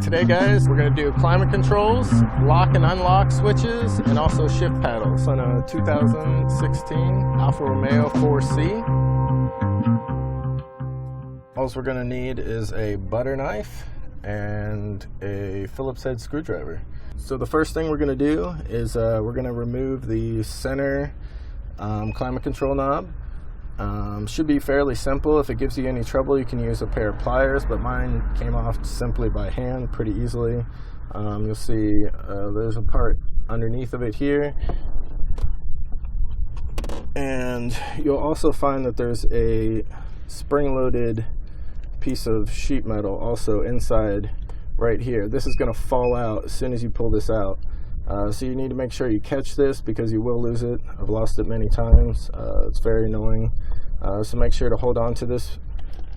Today guys, we're going to do climate controls, lock and unlock switches, and also shift paddles on a 2016 Alfa Romeo 4C. All we're going to need is a butter knife and a Phillips head screwdriver. So the first thing we're going to do is we're going to remove the center climate control knob. Should be fairly simple. If it gives you any trouble, you can use a pair of pliers, but mine came off simply by hand pretty easily. You'll see there's a part underneath of it here, and you'll also find that there's a spring-loaded piece of sheet metal also inside right here. This is going to fall out as soon as you pull this out. So you need to make sure you catch this because you will lose it. I've lost it many times. It's very annoying. So make sure to hold on to this,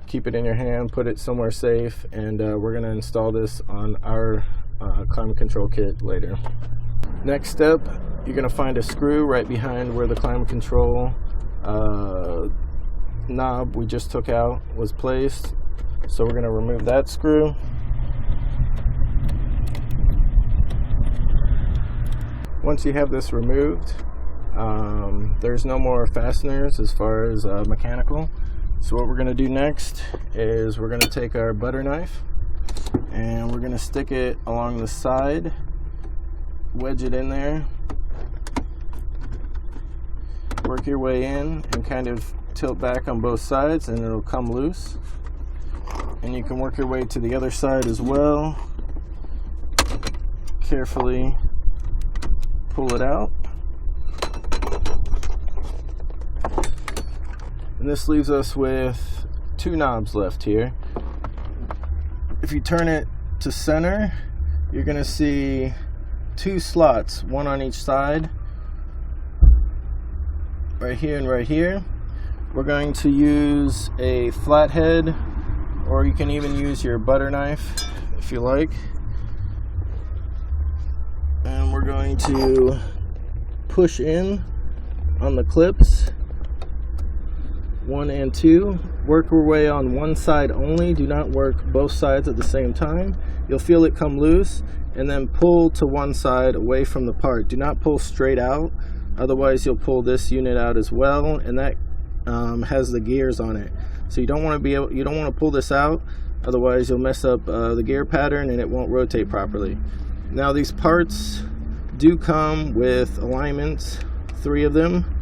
keep it in your hand, put it somewhere safe, and we're going to install this on our climate control kit later. Next step, you're going to find a screw right behind where the climate control knob we just took out was placed. So we're going to remove that screw. Once you have this removed, there's no more fasteners as far as mechanical. So what we're going to do next is we're going to take our butter knife and we're going to stick it along the side, wedge it in there, work your way in and kind of tilt back on both sides and it'll come loose. And you can work your way to the other side as well. Carefully pull it out. And this leaves us with two knobs left here. If you turn it to center, you're going to see two slots, one on each side, right here and right here. We're going to use a flathead, or you can even use your butter knife if you like. And we're going to push in on the clips 1 and 2. Work your way on one side only. Do not work both sides at the same time. You'll feel it come loose, and then pull to one side away from the part. Do not pull straight out, otherwise you'll pull this unit out as well, and that has the gears on it. So you don't want to pull this out, otherwise you'll mess up the gear pattern and it won't rotate properly. Now these parts do come with alignments, 3 of them.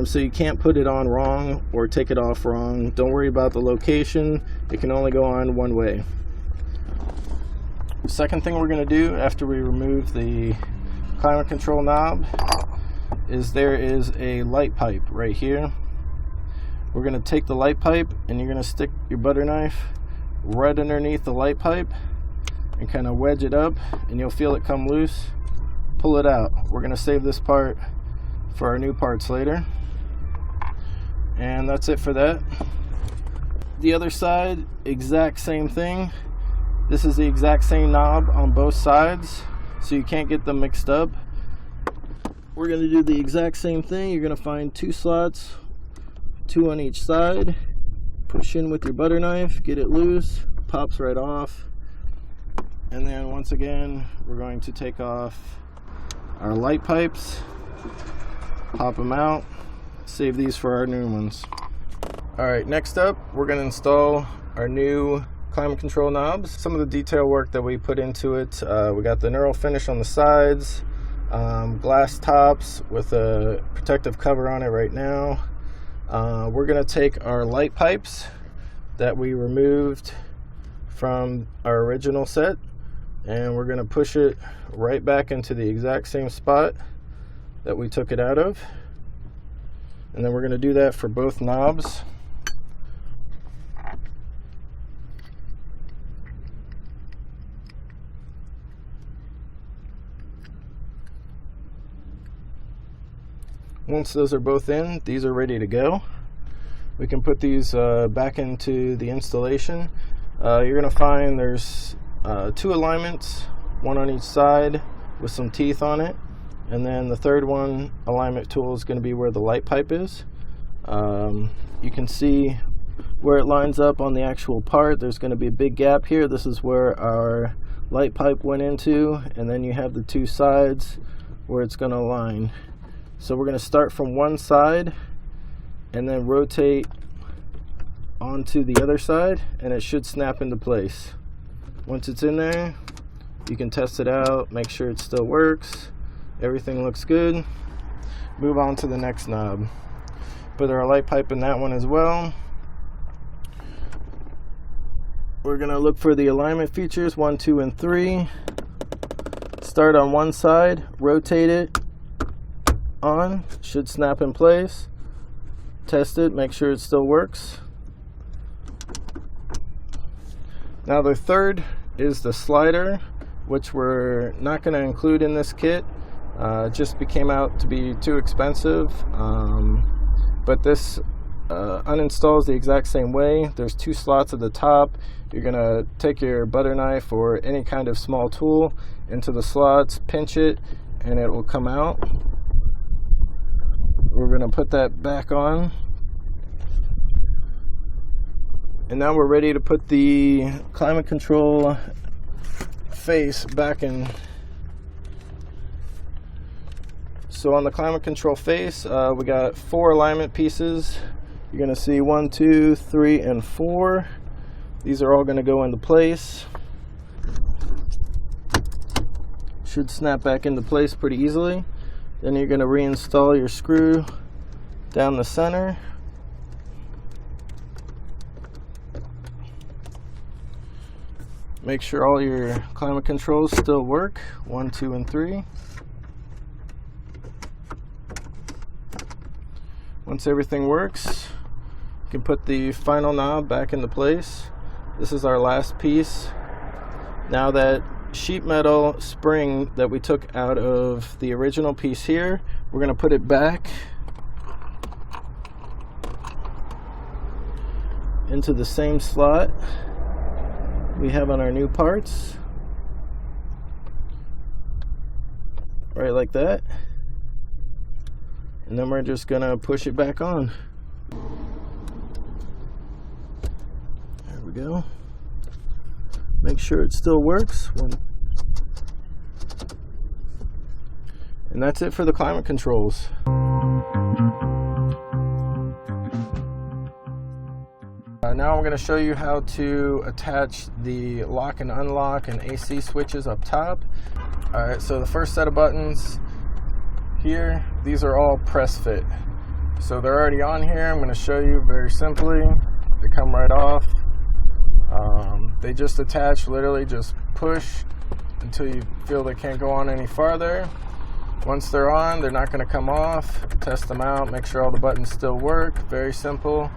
So you can't put it on wrong or take it off wrong. Don't worry about the location. It can only go on one way. The second thing we're going to do after we remove the climate control knob is there is a light pipe right here. We're going to take the light pipe and you're going to stick your butter knife right underneath the light pipe and kind of wedge it up, and you'll feel it come loose. Pull it out. We're going to save this part for our new parts later. And that's it for that. The other side, exact same thing. This is the exact same knob on both sides, so you can't get them mixed up. We're going to do the exact same thing. You're going to find 2 slots, 2 on each side. Push in with your butter knife, get it loose, pops right off. And then once again, we're going to take off our light pipes, pop them out, save these for our new ones. Alright, next up, we're going to install our new climate control knobs. Some of the detail work that we put into it, we got the knurl finish on the sides, glass tops with a protective cover on it right now. We're going to take our light pipes that we removed from our original set, and we're going to push it right back into the exact same spot that we took it out of. And then we're going to do that for both knobs. Once those are both in, these are ready to go. We can put these back into the installation. You're going to find there's 2 alignments, 1 on each side with some teeth on it, and then the third one alignment tool is going to be where the light pipe is. You can see where it lines up on the actual part. There's going to be a big gap here. This is where our light pipe went into, and then you have the two sides where it's going to align. So we're going to start from one side and then rotate onto the other side, and it should snap into place. Once it's in there, you can test it out, make sure it still works, everything looks good. Move on to the next knob. Put our light pipe in that one as well. We're going to look for the alignment features 1, 2, and 3. Start on one side, rotate it on, should snap in place. Test it, make sure it still works. Now the third is the slider, which we're not going to include in this kit. It just came out to be too expensive, but this uninstalls the exact same way. There's two slots at the top. You're going to take your butter knife or any kind of small tool into the slots, pinch it, and it will come out. We're going to put that back on. And now we're ready to put the climate control face back in. So on the climate control face, we got 4 alignment pieces. You're going to see 1, 2, 3, and 4. These are all going to go into place. Should snap back into place pretty easily. Then you're going to reinstall your screw down the center. Make sure all your climate controls still work, 1, 2, and 3. Once everything works, you can put the final knob back into place. This is our last piece. Now that sheet metal spring that we took out of the original piece here, we're going to put it back into the same slot we have on our new parts, right like that, and then we're just gonna push it back on. There we go. Make sure it still works. And that's it for the climate controls. Now I'm going to show you how to attach the lock and unlock and AC switches up top. Alright, so the first set of buttons here, these are all press fit. So they're already on here. I'm going to show you very simply. They come right off. They just attach, literally just push until you feel they can't go on any farther. Once they're on, they're not going to come off. Test them out, make sure all the buttons still work. Very simple.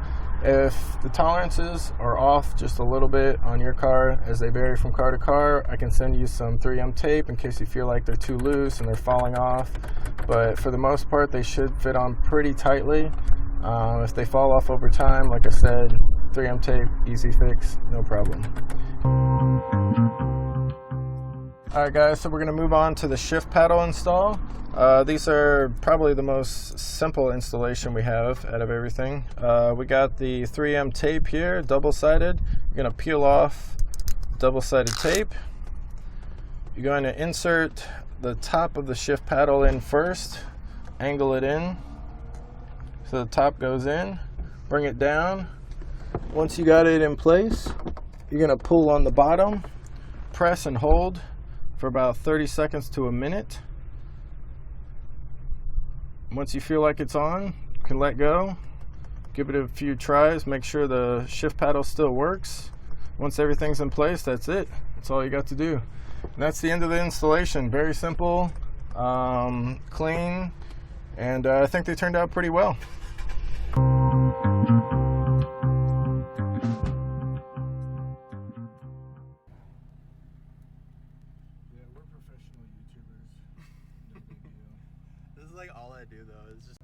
If the tolerances are off just a little bit on your car, as they vary from car to car, I can send you some 3M tape in case you feel like they're too loose and they're falling off. But for the most part, they should fit on pretty tightly. If they fall off over time, like I said, 3M tape, easy fix, no problem. Alright guys, so we're going to move on to the shift paddle install. These are probably the most simple installation we have out of everything. We got the 3M tape here, double-sided. You're going to peel off double-sided tape. You're going to insert the top of the shift paddle in first, angle it in so the top goes in, bring it down. Once you got it in place, you're going to pull on the bottom, press and hold for about 30 seconds to a minute. Once you feel like it's on, you can let go. Give it a few tries, make sure the shift paddle still works. Once everything's in place, that's it. That's all you got to do. And that's the end of the installation. Very simple, clean, and I think they turned out pretty well. This is like all I do though. It's just